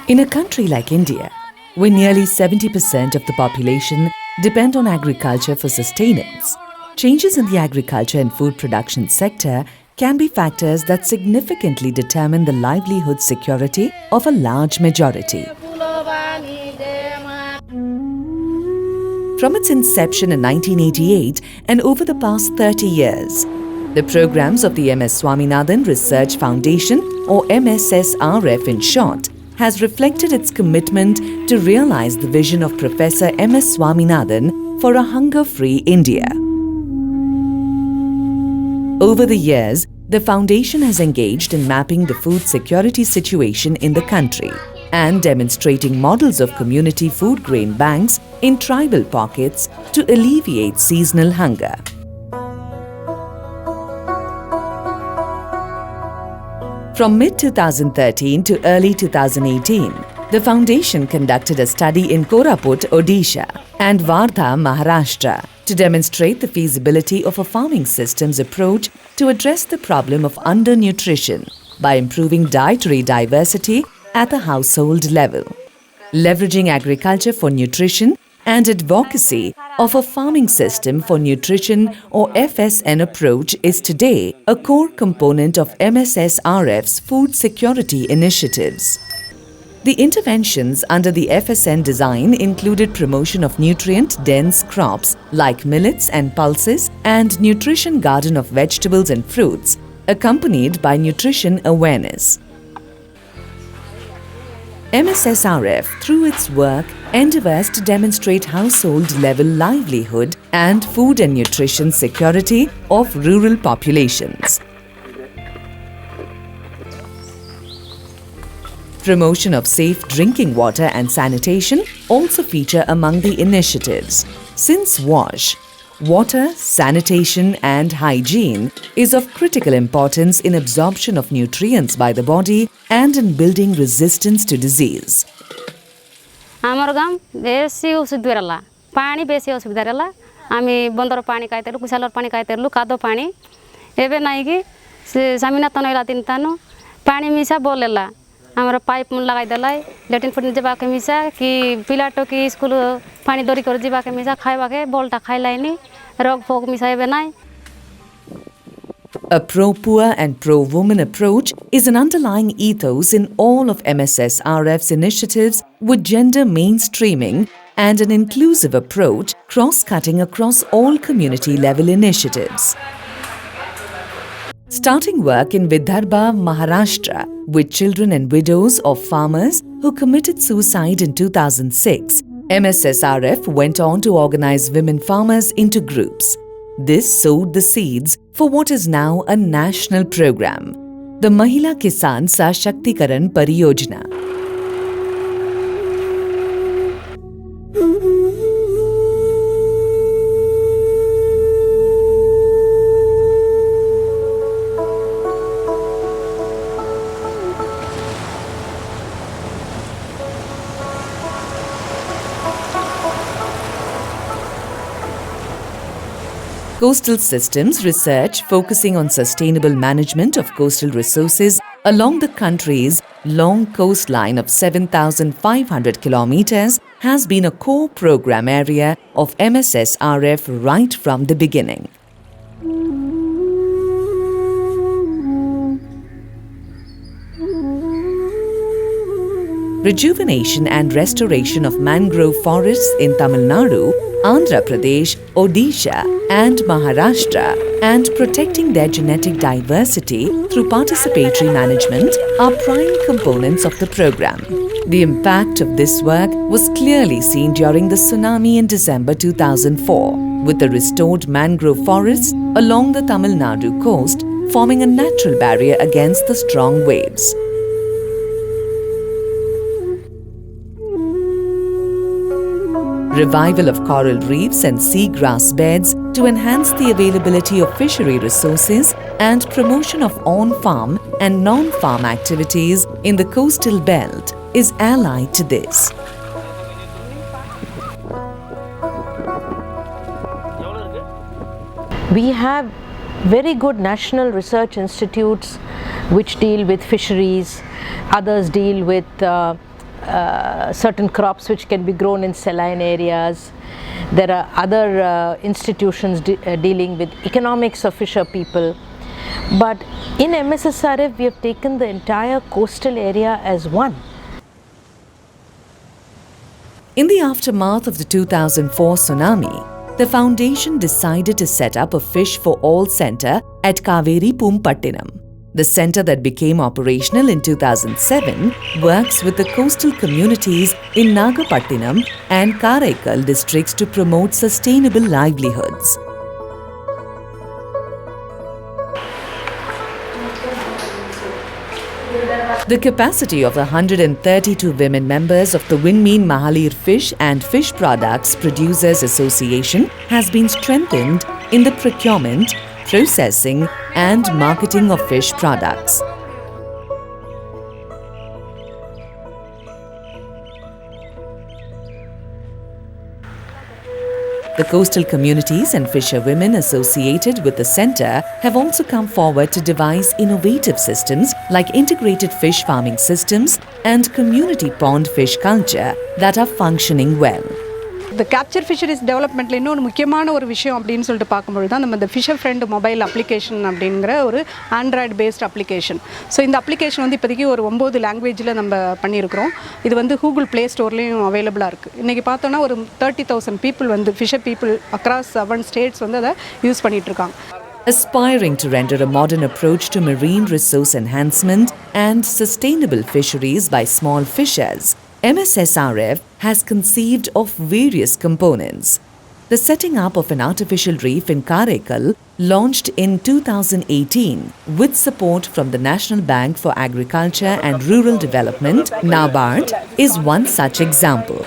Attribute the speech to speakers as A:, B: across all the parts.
A: In a country like India, where nearly 70% of the population depend on agriculture for sustenance, changes in the agriculture and food production sector can be factors that significantly determine the livelihood security of a large majority. From its inception in 1988 and over the past 30 years, the programs of the MS Swaminathan Research Foundation, or MSSRF in short, has reflected its commitment to realize the vision of Professor MS Swaminathan for a hunger-free India. Over the years, the foundation has engaged in mapping the food security situation in the country and demonstrating models of community food grain banks in tribal pockets to alleviate seasonal hunger. From mid-2013 to early 2018, the foundation conducted a study in Koraput, Odisha and Wardha, Maharashtra to demonstrate the feasibility of a farming systems approach to address the problem of undernutrition by improving dietary diversity at the household level. Leveraging agriculture for nutrition and advocacy of a farming system for nutrition or FSN approach is today a core component of MSSRF's food security initiatives. The interventions under the FSN design included promotion of nutrient-dense crops like millets and pulses and nutrition garden of vegetables and fruits, accompanied by nutrition awareness. MSSRF, through its work, endeavours to demonstrate household-level livelihood and food and nutrition security of rural populations. Promotion of safe drinking water and sanitation also feature among the initiatives. Since water, sanitation and hygiene is of critical importance in absorption of nutrients by the body and in building resistance to disease.
B: आमर गाम बेसी असुविधा रहला पानी बेसी असुविधा रहला आमी बंदर पानी कायतेलु कुसालर पानी कायतेलु कादो पानी एबे नाही कि से स्वामीनाथन होला दिन तानु पानी मिसा बोलेला हमर पाइप मन लगाइ देलाई लेटिन फटिन जेबा के मिसा कि पिलाटो की स्कूल पानी दरी कर जेबा के मिसा खाइबा के बोलटा खाइलाइनी रोग फोग मिसा एबे नाही.
A: A pro-poor and pro-woman approach is an underlying ethos in all of MSSRF's initiatives with gender mainstreaming and an inclusive approach cross-cutting across all community-level initiatives. Starting work in Vidarbha, Maharashtra, with children and widows of farmers who committed suicide in 2006, MSSRF went on to organize women farmers into groups. This sowed the seeds for what is now a national program, the Mahila Kisan Sashaktikaran Pariyojana. Coastal Systems research focusing on sustainable management of coastal resources along the country's long coastline of 7,500 kilometers has been a core program area of MSSRF right from the beginning. Rejuvenation and restoration of mangrove forests in Tamil Nadu, Andhra Pradesh, Odisha and Maharashtra and protecting their genetic diversity through participatory management are prime components of the program. The impact of this work was clearly seen during the tsunami in December 2004, with the restored mangrove forests along the Tamil Nadu coast forming a natural barrier against the strong waves. revival of coral reefs and seagrass beds to enhance the availability of fishery resources, and promotion of on-farm and non-farm activities in the coastal belt is allied to this.
C: We have very good national research institutes which deal with fisheries, others deal with certain crops which can be grown in saline areas. There are other institutions dealing with economics of fisher people. But in MSSRF we have taken the entire coastal area as one.
A: In the aftermath of the 2004 tsunami, the foundation decided to set up a Fish for All Centre at Kaveri Pumpattinam. The centre that became operational in 2007 works with the coastal communities in Nagapattinam and Karaikal districts to promote sustainable livelihoods. The capacity of the 132 women members of the Winmean Mahalir Fish and Fish Products Producers Association has been strengthened in the procurement, processing and marketing of fish products. The coastal communities and fisherwomen associated with the centre have also come forward to devise innovative systems like integrated fish farming systems and community pond fish culture that are functioning well.
D: The capture fisheries development la இன்னொரு முக்கியமான ஒரு விஷயம் அப்படினு சொல்லிட்டு பாக்கும்போது தான் நம்ம இந்த ஃபிஷர் ஃப்ரெண்ட் மொபைல் அப்ளிகேஷன் அப்படிங்கற ஒரு ஆண்ட்ராய்டு பேஸ்ட் அப்ளிகேஷன். ஸோ இந்த அப்ளிகேஷன் வந்து இப்போதைக்கு ஒரு 9 லாங்குவேஜில் நம்ம பண்ணியிருக்கிறோம். இது வந்து கூகுள் ப்ளே ஸ்டோர்லேயும் அவைலபிளாக இருக்குது. இன்றைக்கி பார்த்தோன்னா ஒரு 30,000 பீப்புள் வந்து ஃபிஷர் பீப்புள் அக்ராஸ் 7 ஸ்டேட்ஸ் வந்து அதை யூஸ் பண்ணிகிட்டு இருக்காங்க.
A: Aspiring to render a modern approach to marine resource enhancement and sustainable fisheries by small fishers, MSSRF has conceived of various components. The setting up of an artificial reef in Karaikal, launched in 2018 with support from the National Bank for Agriculture and Rural Development, NABARD, is one such example.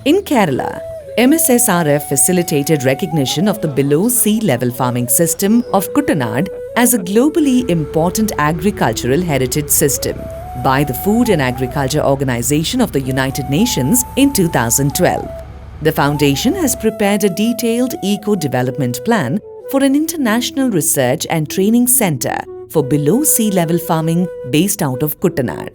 A: In Kerala, MSSRF facilitated recognition of the below sea level farming system of Kuttanad as a globally important agricultural heritage system by the Food and Agriculture Organization of the United Nations in 2012. The foundation has prepared a detailed eco-development plan for an international research and training center for below sea level farming based out of Kuttanad.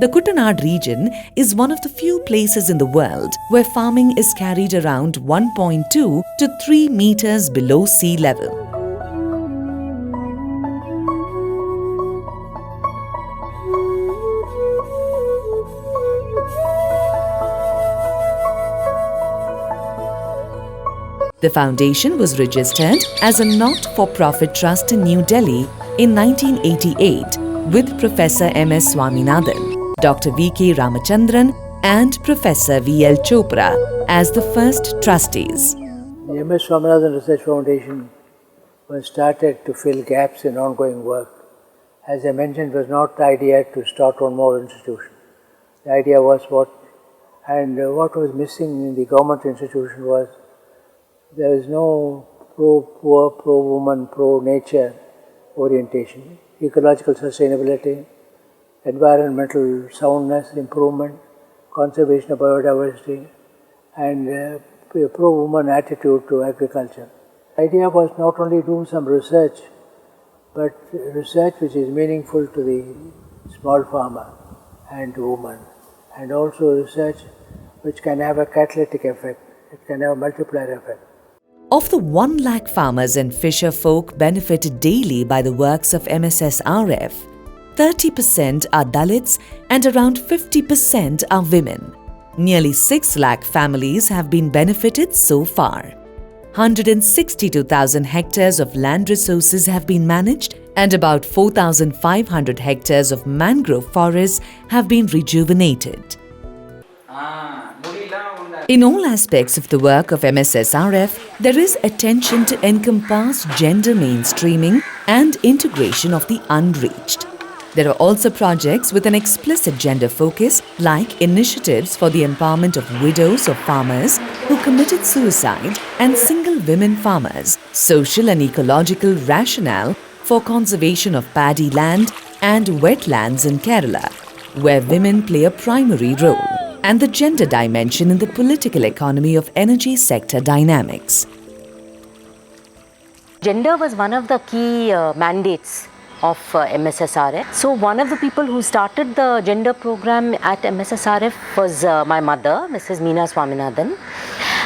A: The Kuttanad region is one of the few places in the world where farming is carried around 1.2 to 3 meters below sea level. The foundation was registered as a not-for-profit trust in New Delhi in 1988 with Professor M.S. Swaminathan, Dr. V.K. Ramachandran and Professor V.L. Chopra as the first trustees.
E: The M.S. Swaminathan Research Foundation was started to fill gaps in ongoing work. As I mentioned, it was not the idea to start one more institution. The idea was what was missing in the government institution was there was no pro-poor, pro-woman, pro-nature orientation, ecological sustainability, environmental soundness, improvement, conservation of biodiversity, and a pro-woman attitude to agriculture. The idea was not only do some research, but research which is meaningful to the small farmer and woman, and also research which can have a catalytic effect, it can have a multiplier effect.
A: Of the 1 lakh farmers and fisher folk benefited daily by the works of MSSRF, 30% are Dalits and around 50% are women. Nearly 6 lakh families have been benefited so far. 162,000 hectares of land resources have been managed and about 4,500 hectares of mangrove forests have been rejuvenated. In all aspects of the work of MSSRF, there is attention to encompass gender mainstreaming and integration of the unreached. There are also projects with an explicit gender focus, like initiatives for the empowerment of widows of farmers who committed suicide and single women farmers, social and ecological rationale for conservation of paddy land and wetlands in Kerala, where women play a primary role, and the gender dimension in the political economy of energy sector dynamics.
F: Gender was one of the key mandates of MSSRF. So one of the people who started the gender program at MSSRF was my mother, Mrs. Swaminathan,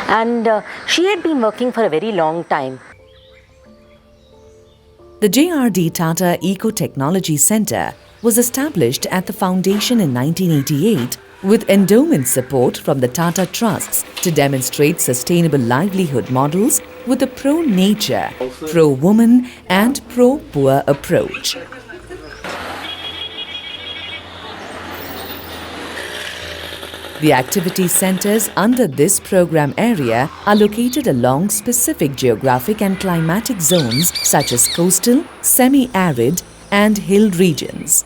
F: and she had been working for a very long time.
A: The JRD Tata Eco-Technology Centre was established at the foundation in 1988 with endowment support from the Tata Trusts to demonstrate sustainable livelihood models with a pro-nature, pro-woman and pro-poor approach. The activity centres under this program area are located along specific geographic and climatic zones such as coastal, semi-arid and hill regions.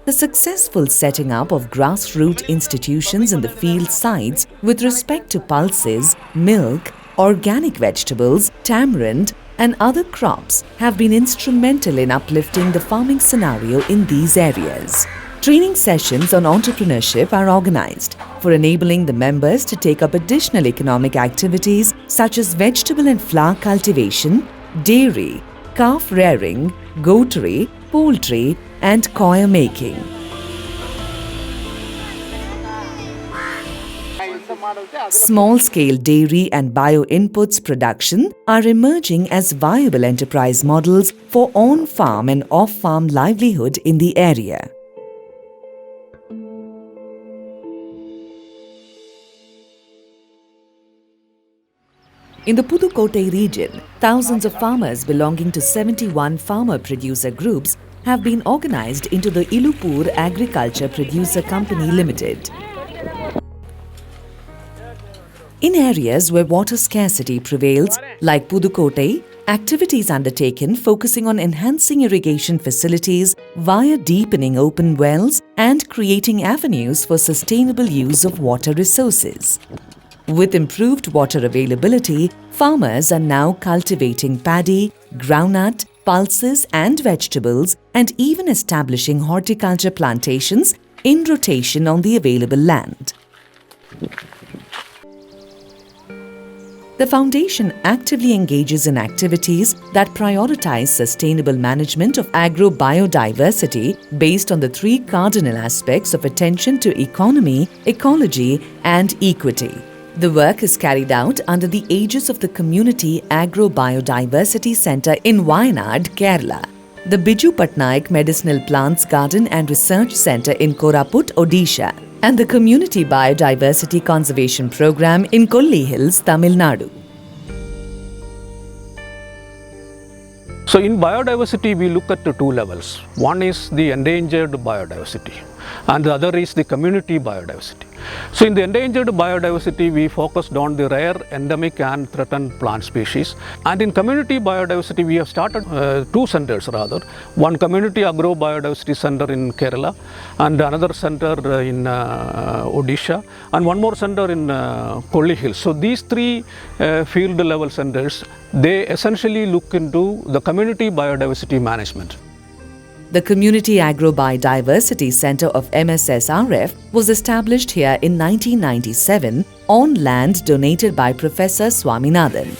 A: The successful setting up of grassroots institutions in the field sites with respect to pulses, milk, organic vegetables, tamarind and other crops have been instrumental in uplifting the farming scenario in these areas. Training sessions on entrepreneurship are organized for enabling the members to take up additional economic activities such as vegetable and flower cultivation, dairy, calf rearing, goatery, poultry and coir making. Small-scale dairy and bio-inputs production are emerging as viable enterprise models for on-farm and off-farm livelihood in the area. In the Pudukkottai region, thousands of farmers belonging to 71 farmer-producer groups have been organized into the Ilupur Agriculture Producer Company Limited. In areas where water scarcity prevails, like Pudukkottai, activities undertaken focusing on enhancing irrigation facilities via deepening open wells and creating avenues for sustainable use of water resources. With improved water availability, farmers are now cultivating paddy, groundnut, pulses and vegetables and even establishing horticulture plantations in rotation on the available land. The foundation actively engages in activities that prioritize sustainable management of agro-biodiversity based on the three cardinal aspects of attention to economy, ecology and equity. The work is carried out under the aegis of the Community Agro-Biodiversity Centre in Wayanad, Kerala, the Biju Patnaik Medicinal Plants Garden and Research Centre in Koraput, Odisha, and the Community Biodiversity Conservation Programme in Kolli Hills, Tamil Nadu.
G: So in biodiversity, we look at the two levels. One is the endangered biodiversity and the other is the community biodiversity. So in the endangered biodiversity, we focused on the rare, endemic and threatened plant species. And in community biodiversity, we have started two centers rather. One community agro-biodiversity center in Kerala and another center in Odisha and one more center in Kolli Hills. So these three field level centers, they essentially look into the community biodiversity management.
A: The Community Agro-Biodiversity Centre of MSSRF was established here in 1997 on land donated by Professor Swaminathan.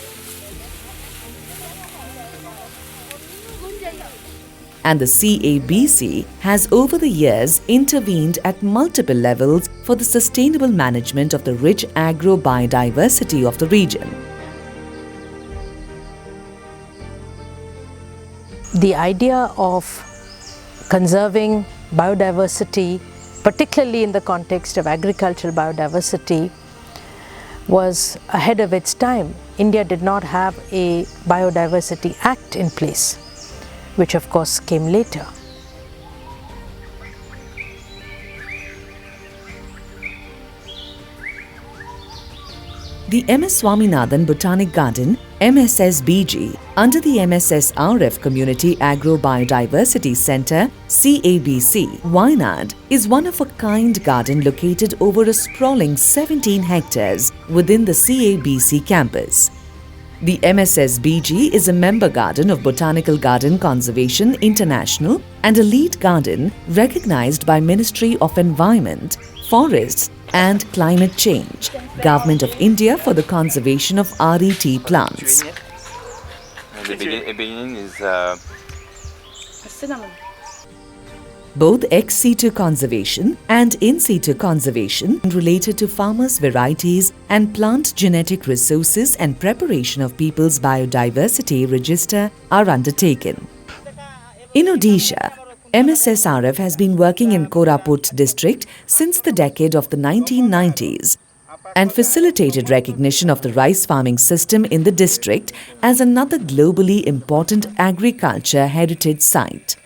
A: And the CABC has over the years intervened at multiple levels for the sustainable management of the rich agro-biodiversity of the region.
C: The idea of conserving biodiversity, particularly in the context of agricultural biodiversity, was ahead of its time. India did not have a Biodiversity Act in place, which of course came later.
A: The MS Swaminathan Botanic Garden, MSSBG, under the MSSRF Community Agro Biodiversity Centre, CABC, Wayanad, is one of a kind garden located over a sprawling 17 hectares within the CABC campus. The MSSBG is a member garden of Botanical Garden Conservation International and a lead garden recognized by Ministry of Environment, Forests and Climate Change, Government of India for the conservation of RET plants.
H: The beginning is
A: Both ex situ conservation and in situ conservation related to farmers' varieties and plant genetic resources and preparation of people's biodiversity register are undertaken. In Odisha, MSSRF has been working in Koraput district since the decade of the 1990s and facilitated recognition of the rice farming system in the district as another globally important agriculture heritage site.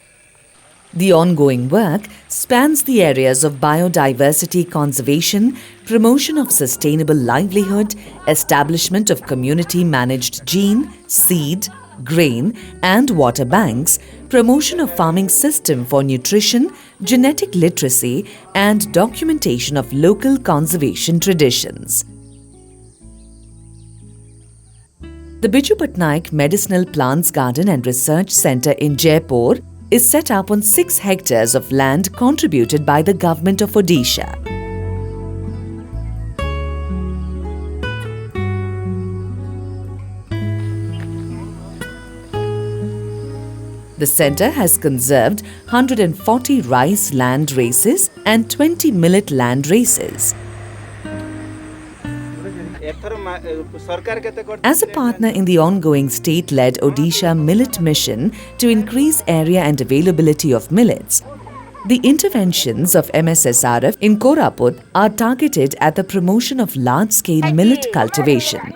A: The ongoing work spans the areas of biodiversity conservation, promotion of sustainable livelihood, establishment of community-managed gene, seed, grain and water banks, promotion of farming system for nutrition, genetic literacy and documentation of local conservation traditions. The Biju Patnaik Medicinal Plants Garden and Research Centre in Jaipur is set up on 6 hectares of land contributed by the government of Odisha. The centre has conserved 140 rice land races and 20 millet land races. As a partner in the ongoing state-led Odisha Millet Mission to increase area and availability of millets, the interventions of MSSRF in Koraput are targeted at the promotion of large-scale millet cultivation.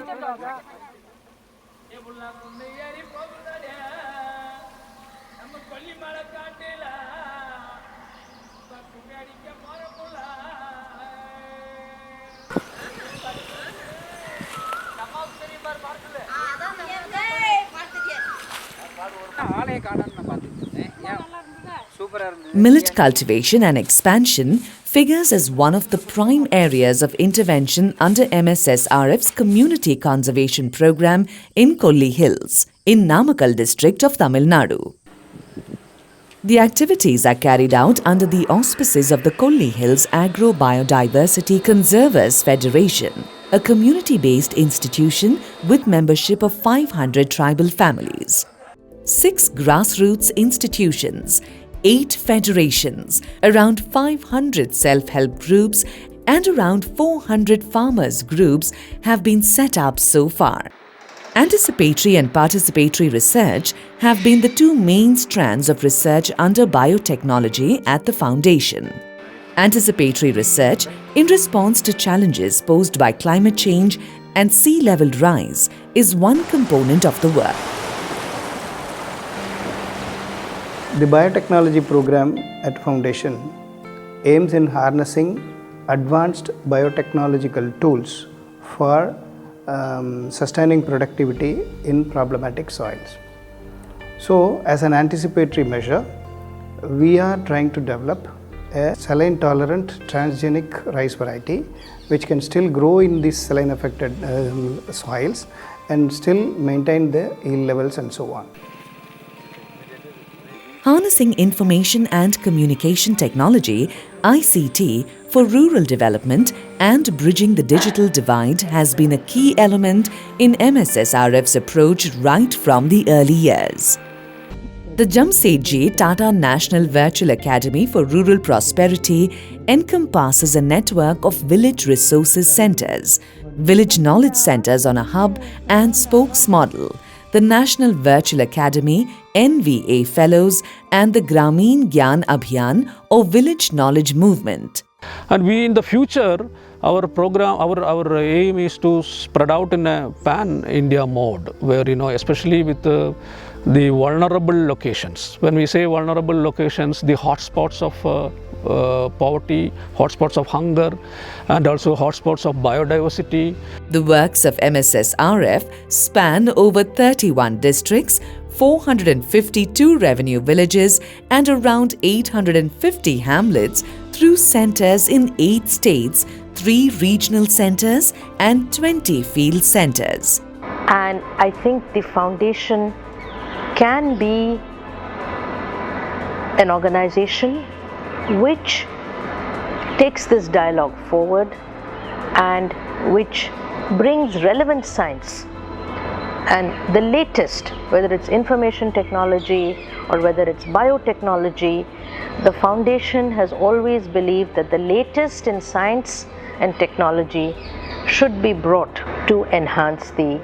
A: Millet cultivation and expansion figures as one of the prime areas of intervention under MSSRF's Community Conservation Program in Kolli Hills, in Namakkal district of Tamil Nadu. The activities are carried out under the auspices of the Kolli Hills Agro Biodiversity Conservers Federation, a community-based institution with membership of 500 tribal families. 6 grassroots institutions, 8 federations, around 500 self-help groups and around 400 farmers groups have been set up so far. Anticipatory and participatory research have been the 2 main strands of research under biotechnology at the foundation. Anticipatory research in response to challenges posed by climate change and sea level rise is one component of the work.
I: The biotechnology program at Foundation aims in harnessing advanced biotechnological tools for sustaining productivity in problematic soils. So, as an anticipatory measure, we are trying to develop a saline-tolerant transgenic rice variety which can still grow in these saline-affected soils and still maintain the yield levels and so on.
A: Harnessing Information and Communication Technology (ICT) for rural development and bridging the digital divide has been a key element in MSSRF's approach right from the early years. The Jamsetji Tata National Virtual Academy for Rural Prosperity encompasses a network of village resources centres, village knowledge centres on a hub and spokes model, the National Virtual Academy NVA Fellows and the Grameen Gyan Abhiyan or Village Knowledge Movement.
G: And we in the future, our program, our aim is to spread out in a pan-India mode where, especially with the vulnerable locations. When we say vulnerable locations, the hotspots of poverty, hotspots of hunger, and also hotspots of biodiversity.
A: The works of MSSRF span over 31 districts, 452 revenue villages, and around 850 hamlets through centers in 8 states, 3 regional centers, and 20 field centers.
C: And I think the foundation can be an organization which takes this dialogue forward and which brings relevant science and the latest, whether it's information technology or whether it's biotechnology. The foundation has always believed that the latest in science and technology should be brought to enhance the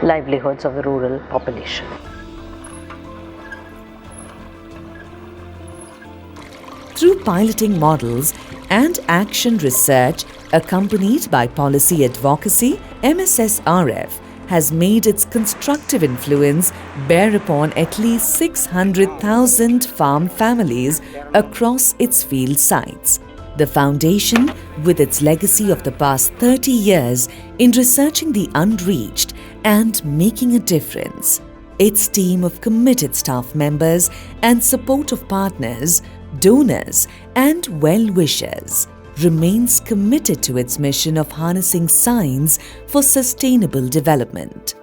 C: livelihoods of the rural population.
A: Through piloting models and action research accompanied by policy advocacy, MSSRF has made its constructive influence bear upon at least 600,000 farm families across its field sites. The foundation, with its legacy of the past 30 years in researching the unreached and making a difference, its team of committed staff members and support of partners, donors, and well-wishers remains committed to its mission of harnessing science for sustainable development.